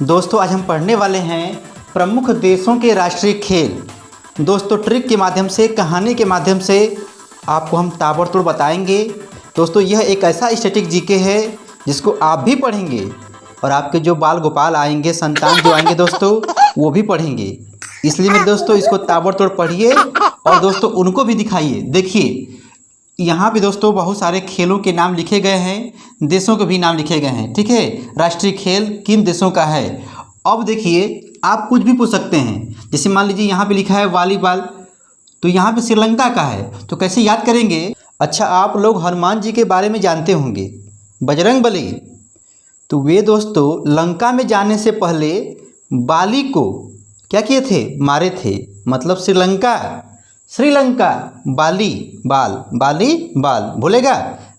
दोस्तों आज हम पढ़ने वाले हैं प्रमुख देशों के राष्ट्रीय खेल। दोस्तों ट्रिक के माध्यम से, कहानी के माध्यम से आपको हम ताबड़तोड़ बताएंगे। दोस्तों यह एक ऐसा स्टैटिक जीके है जिसको आप भी पढ़ेंगे और आपके जो बाल गोपाल आएंगे, संतान जो आएंगे दोस्तों, वो भी पढ़ेंगे। इसलिए मेरे दोस्तों इसको ताबड़तोड़ पढ़िए और दोस्तों उनको भी दिखाइए। देखिए यहाँ पे दोस्तों बहुत सारे खेलों के नाम लिखे गए हैं, देशों के भी नाम लिखे गए हैं। ठीक है, राष्ट्रीय खेल किन देशों का है। अब देखिए आप कुछ भी पूछ सकते हैं। जैसे मान लीजिए यहाँ पे लिखा है वॉलीबॉल, तो यहाँ पे श्रीलंका का है, तो कैसे याद करेंगे। अच्छा, आप लोग हनुमान जी के बारे में जानते होंगे, बजरंगबली। तो वे दोस्तों लंका में जाने से पहले बाली को क्या किए थे, मारे थे। मतलब श्रीलंका बाली बाल भूलेगा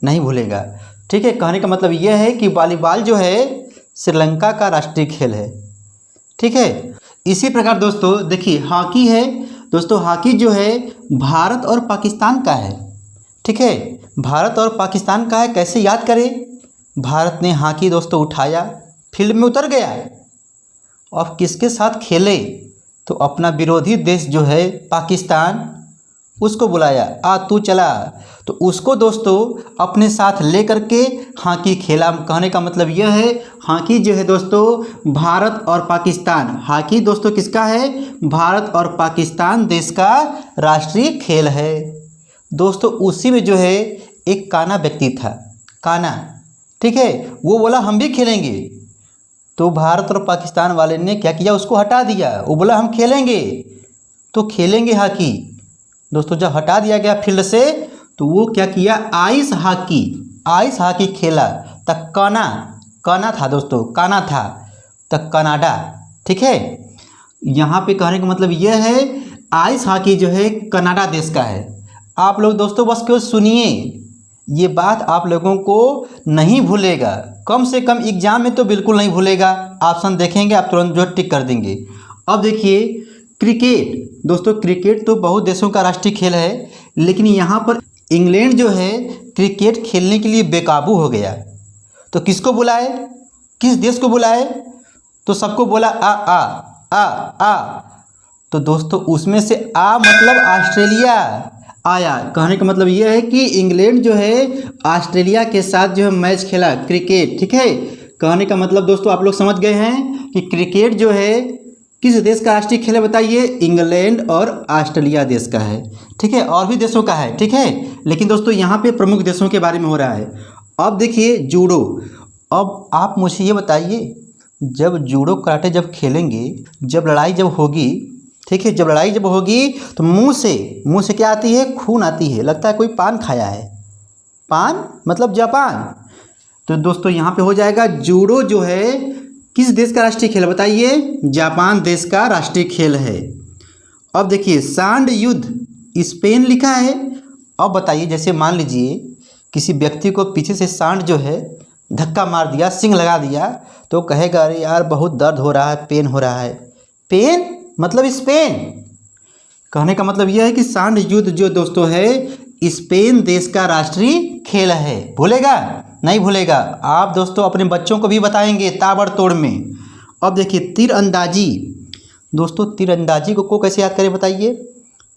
नहीं भूलेगा। ठीक है, कहने का मतलब यह है कि वॉलीबॉल जो है श्रीलंका का राष्ट्रीय खेल है। ठीक है, इसी प्रकार दोस्तों देखिए हॉकी है। दोस्तों हॉकी जो है भारत और पाकिस्तान का है। ठीक है, भारत और पाकिस्तान का है। कैसे याद करें। भारत ने हॉकी दोस्तों उठाया, फील्ड में उतर गया और किसके साथ खेले, तो अपना विरोधी देश जो है पाकिस्तान, उसको बुलाया, आ तू चला। तो उसको दोस्तों अपने साथ ले करके हॉकी खेला। कहने का मतलब यह है हॉकी जो है दोस्तों भारत और पाकिस्तान, हॉकी दोस्तों किसका है, भारत और पाकिस्तान देश का राष्ट्रीय खेल है। दोस्तों उसी में जो है एक काना व्यक्ति था, काना। ठीक है, वो बोला हम भी खेलेंगे। तो भारत और पाकिस्तान वाले ने क्या किया, उसको हटा दिया। वो बोला हम खेलेंगे, तो खेलेंगे हॉकी। दोस्तों जब हटा दिया गया फील्ड से, तो वो क्या किया, आइस हॉकी खेला। तक काना था दोस्तों, काना था तक कनाडा। ठीक है, यहाँ पे कहने का मतलब यह है आइस हॉकी जो है कनाडा देश का है। आप लोग दोस्तों बस क्यों सुनिए, ये बात आप लोगों को नहीं भूलेगा, कम से कम एग्जाम में तो बिल्कुल नहीं भूलेगा। ऑप्शन देखेंगे आप तुरंत जो टिक कर देंगे। अब देखिए क्रिकेट। दोस्तों क्रिकेट तो बहुत देशों का राष्ट्रीय खेल है, लेकिन यहाँ पर इंग्लैंड जो है क्रिकेट खेलने के लिए बेकाबू हो गया। तो किसको बुलाए, किस देश को बुलाए, तो सबको बोला आ। तो दोस्तों उसमें से आ मतलब ऑस्ट्रेलिया आया। कहने का मतलब यह है कि इंग्लैंड जो है ऑस्ट्रेलिया के साथ जो है मैच खेला क्रिकेट। ठीक है, कहने का मतलब दोस्तों आप लोग समझ गए हैं कि क्रिकेट जो है किस देश का राष्ट्रीय खेल है, बताइए। इंग्लैंड और ऑस्ट्रेलिया देश का है। ठीक है, और भी देशों का है। ठीक है, लेकिन दोस्तों यहाँ पे प्रमुख देशों के बारे में हो रहा है। अब देखिए जूडो। अब आप मुझे ये बताइए, जब जूडो कराटे जब खेलेंगे, जब लड़ाई जब होगी, ठीक है, जब लड़ाई जब होगी तो मुंह से क्या आती है, खून आती है। लगता है कोई पान खाया है, पान मतलब जापान। तो दोस्तों यहाँ पे हो जाएगा जूडो जो है किस देश का राष्ट्रीय खेल है, बताइए। जापान देश का राष्ट्रीय खेल है। अब देखिए सांड युद्ध स्पेन लिखा है। अब बताइए, जैसे मान लीजिए किसी व्यक्ति को पीछे से सांड जो है धक्का मार दिया, सिंग लगा दिया, तो कहेगा अरे यार बहुत दर्द हो रहा है, पेन हो रहा है। पेन मतलब स्पेन। कहने का मतलब यह है कि सांड युद्ध जो दोस्तों है स्पेन देश का राष्ट्रीय खेल है। भूलेगा नहीं भूलेगा। आप दोस्तों अपने बच्चों को भी बताएंगे ताबड़तोड़ में। अब देखिए तीरंदाजी। दोस्तों तीरंदाजी को कैसे याद करें, बताइए।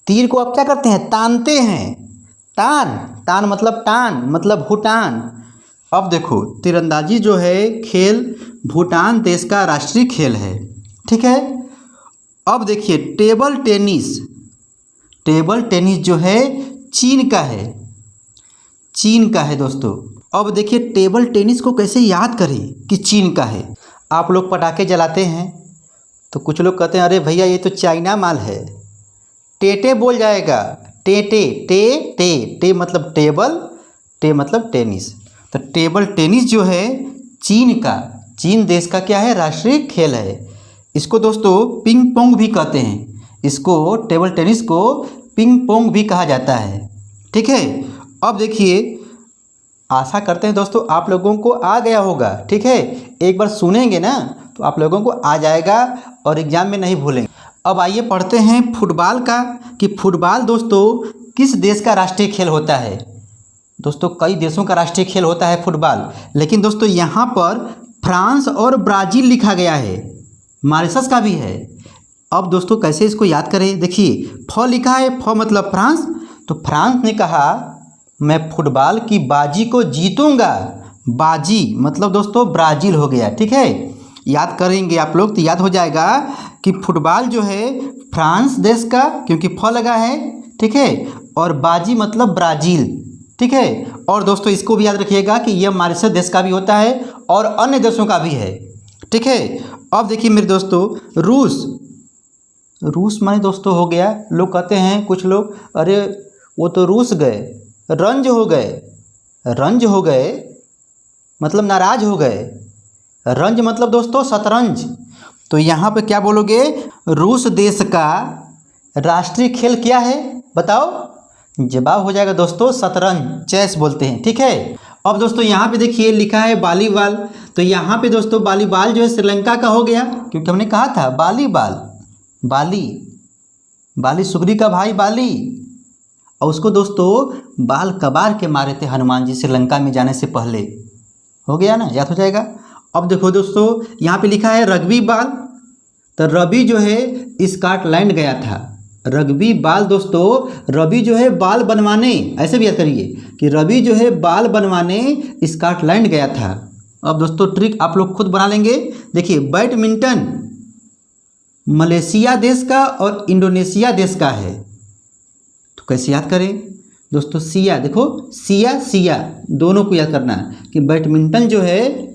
तीर को आप क्या करते हैं, तानते हैं। तान मतलब टान मतलब भूटान। अब देखो तीरंदाजी जो है खेल भूटान देश का राष्ट्रीय खेल है। ठीक है, अब देखिए टेबल टेनिस जो है चीन का है दोस्तों। अब देखिए टेबल टेनिस को कैसे याद करें कि चीन का है। आप लोग पटाखे जलाते हैं तो कुछ लोग कहते हैं अरे भैया ये तो चाइना माल है। टेटे बोल जाएगा, टे मतलब टेबल, टे मतलब टेनिस। तो टेबल टेनिस जो है चीन देश का क्या है, राष्ट्रीय खेल है। इसको दोस्तों पिंग पोंग भी कहते हैं। इसको टेबल टेनिस को पिंग पोंग भी कहा जाता है। ठीक है, अब देखिए आशा करते हैं दोस्तों आप लोगों को आ गया होगा। ठीक है, एक बार सुनेंगे ना तो आप लोगों को आ जाएगा और एग्जाम में नहीं भूलेंगे। अब आइए पढ़ते हैं फुटबॉल का, कि फुटबॉल दोस्तों किस देश का राष्ट्रीय खेल होता है। दोस्तों कई देशों का राष्ट्रीय खेल होता है फुटबॉल, लेकिन दोस्तों यहाँ पर फ्रांस और ब्राज़ील लिखा गया है। मॉरिशस का भी है। अब दोस्तों कैसे इसको याद करें, देखिए फ लिखा है, फ मतलब फ्रांस, तो फ्रांस ने कहा मैं फुटबॉल की बाजी को जीतूंगा। बाजी मतलब दोस्तों ब्राज़ील हो गया, ठीक है। याद करेंगे आप लोग तो याद हो जाएगा कि फुटबॉल जो है फ्रांस देश का, क्योंकि फ लगा है, ठीक है, और बाजी मतलब ब्राज़ील, ठीक है। और दोस्तों इसको भी याद रखिएगा कि यह मॉरिशस देश का भी होता है और अन्य देशों का भी है, ठीक है। अब देखिए मेरे दोस्तों, रूस माने दोस्तों हो गया, लोग कहते हैं कुछ लोग, अरे वो तो रूस गए, रंज हो गए, रंज हो गए मतलब नाराज हो गए। रंज मतलब दोस्तों शतरंज। तो यहाँ पे क्या बोलोगे, रूस देश का राष्ट्रीय खेल क्या है बताओ। जवाब हो जाएगा दोस्तों शतरंज, चेस बोलते हैं, ठीक है। अब दोस्तों यहाँ पे देखिए लिखा है वॉलीबॉल, तो यहाँ पे दोस्तों वॉलीबॉल जो है श्रीलंका का हो गया, क्योंकि हमने कहा था वॉलीबॉल, बाली सुग्री का भाई बाली, और उसको दोस्तों बाल कबार के मारे थे हनुमान जी श्रीलंका में जाने से पहले। हो गया ना, याद हो जाएगा। अब देखो दोस्तों यहाँ पे लिखा है रग्बी बॉल, तो रवि जो है स्कॉटलैंड गया था। रग्बी बॉल दोस्तों, रवि जो है बाल बनवाने, ऐसे भी याद करिए कि रवि जो है बाल बनवाने स्कॉटलैंड गया था। अब दोस्तों ट्रिक आप लोग खुद बना लेंगे। देखिए बैडमिंटन मलेशिया देश का और इंडोनेशिया देश का है, तो कैसे याद करें दोस्तों, सिया, देखो सिया दोनों को याद करना है कि बैडमिंटन जो है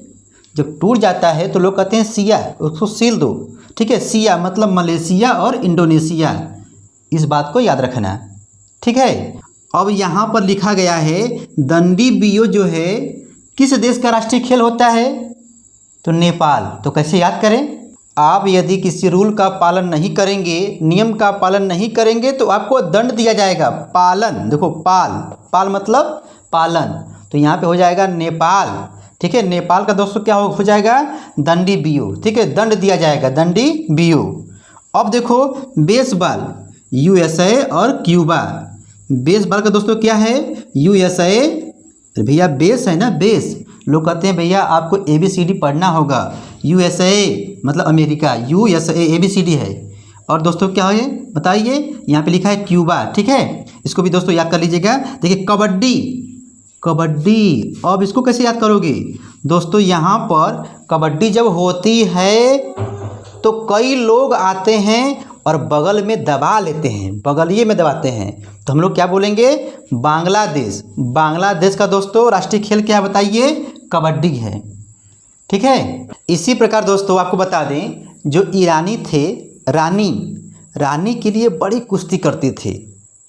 जब टूट जाता है तो लोग कहते हैं सिया, उसको सील दो, ठीक है। सिया मतलब मलेशिया और इंडोनेशिया, इस बात को याद रखना, ठीक है। अब यहाँ पर लिखा गया है दंडी बियो जो है किस देश का राष्ट्रीय खेल होता है, तो नेपाल। तो कैसे याद करें, आप यदि किसी रूल का पालन नहीं करेंगे, नियम का पालन नहीं करेंगे तो आपको दंड दिया जाएगा। पालन, देखो पाल मतलब पालन, तो यहाँ पे हो जाएगा नेपाल, ठीक है। नेपाल का दोस्तों क्या हो जाएगा, दंडी बियो, ठीक है, दंड दिया जाएगा, दंडी बियो। अब देखो बेसबॉल यूएसए और क्यूबा, बेसबॉल का दोस्तों क्या है, यूएसए, भैया बेस है ना, बेस, लोग कहते हैं भैया आपको ABCD पढ़ना होगा। यूएसए मतलब अमेरिका, यूएसए ABCD है। और दोस्तों क्या है बताइए, यहाँ पे लिखा है क्यूबा, ठीक है। इसको भी दोस्तों याद कर लीजिएगा। देखिए कबड्डी, अब इसको कैसे याद करोगे दोस्तों, यहाँ पर कबड्डी जब होती है तो कई लोग आते हैं और बगल में दबा लेते हैं, बगलिए में दबाते हैं, तो हम लोग क्या बोलेंगे, बांग्लादेश का दोस्तों राष्ट्रीय खेल क्या है बताइए, कबड्डी है, ठीक है। इसी प्रकार दोस्तों आपको बता दें, जो ईरानी थे, रानी के लिए बड़ी कुश्ती करते थे,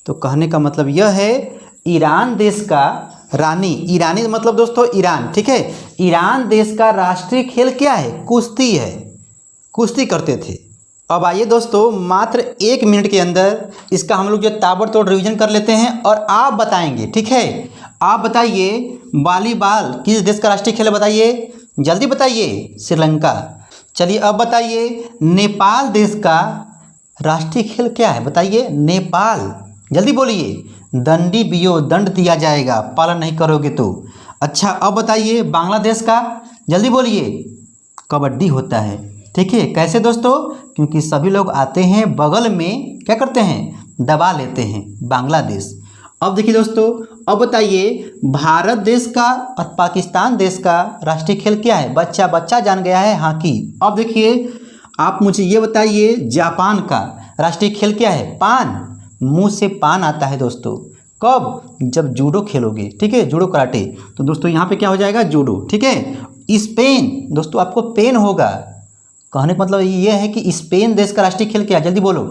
तो कहने का मतलब यह है ईरान देश का ईरानी मतलब दोस्तों ईरान, ठीक है। ईरान देश का राष्ट्रीय खेल क्या है, कुश्ती है, कुश्ती करते थे। अब आइए दोस्तों मात्र 1 मिनट के अंदर इसका हम लोग जो ताबड़तोड़ रिवीजन कर लेते हैं और आप बताएंगे, ठीक है। आप बताइए वॉलीबॉल किस देश का राष्ट्रीय खेल है, बताइए, जल्दी बताइए, श्रीलंका। चलिए अब बताइए नेपाल देश का राष्ट्रीय खेल क्या है, बताइए, नेपाल, जल्दी बोलिए, दंडी बियो, दंड दिया जाएगा पालन नहीं करोगे तो। अच्छा अब बताइए बांग्लादेश का, जल्दी बोलिए, कबड्डी होता है, ठीक है। कैसे दोस्तों, क्योंकि सभी लोग आते हैं बगल में क्या करते हैं, दबा लेते हैं, बांग्लादेश। अब देखिए दोस्तों, अब बताइए भारत देश का और पाकिस्तान देश का राष्ट्रीय खेल क्या है, बच्चा जान गया है, हॉकी। अब देखिए आप मुझे ये बताइए जापान का राष्ट्रीय खेल क्या है, पान, मुंह से पान आता है दोस्तों, कब, जब जूडो खेलोगे, ठीक है, जूडो कराटे, तो दोस्तों यहाँ पे क्या हो जाएगा, जूडो, ठीक है। स्पेन दोस्तों आपको पेन होगा, कहने का मतलब ये है कि स्पेन देश का राष्ट्रीय खेल क्या है, जल्दी बोलो,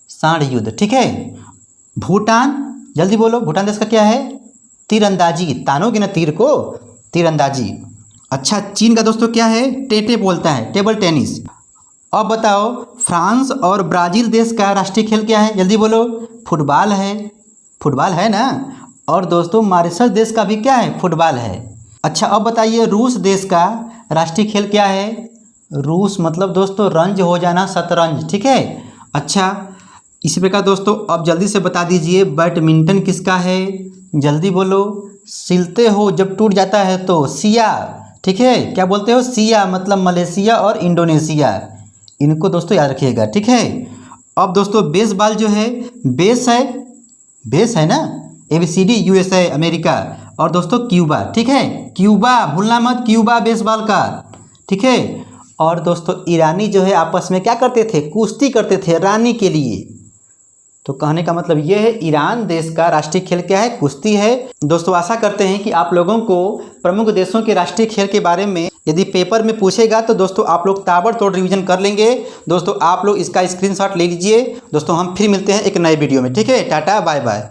सांड युद्ध, ठीक है। भूटान, जल्दी बोलो, भूटान देश का क्या है, तीरंदाजी, तानोगे ना तीर को, तीरंदाजी। अच्छा चीन का दोस्तों क्या है, टेटे बोलता है, टेबल टेनिस। अब बताओ फ्रांस और ब्राज़ील देश का राष्ट्रीय खेल क्या है, जल्दी बोलो, फुटबॉल है ना। और दोस्तों मॉरिशस देश का भी क्या है, फुटबॉल है। अच्छा अब बताइए रूस देश का राष्ट्रीय खेल क्या है, रूस मतलब दोस्तों रंज हो जाना, शतरंज, ठीक है। अच्छा इसी प्रकार दोस्तों अब जल्दी से बता दीजिए बैडमिंटन किसका है, जल्दी बोलो, सिलते हो जब टूट जाता है तो सिया, ठीक है, क्या बोलते हो, सिया मतलब मलेशिया और इंडोनेशिया, इनको दोस्तों याद रखिएगा, ठीक है। अब दोस्तों बेसबॉल जो है, बेस है ना, ABCD USA अमेरिका, और दोस्तों क्यूबा, ठीक है, क्यूबा भूलना मत, क्यूबा बेसबॉल का, ठीक है। और दोस्तों ईरानी जो है आपस में क्या करते थे, कुश्ती करते थे रानी के लिए। तो कहने का मतलब ये है ईरान देश का राष्ट्रीय खेल क्या है, कुश्ती है। दोस्तों आशा करते हैं कि आप लोगों को प्रमुख देशों के राष्ट्रीय खेल के बारे में यदि पेपर में पूछेगा तो दोस्तों आप लोग ताबड़तोड़ रिवीजन कर लेंगे। दोस्तों आप लोग इसका स्क्रीनशॉट ले लीजिए। दोस्तों हम फिर मिलते हैं एक नए वीडियो में, ठीक है। Tata bye bye.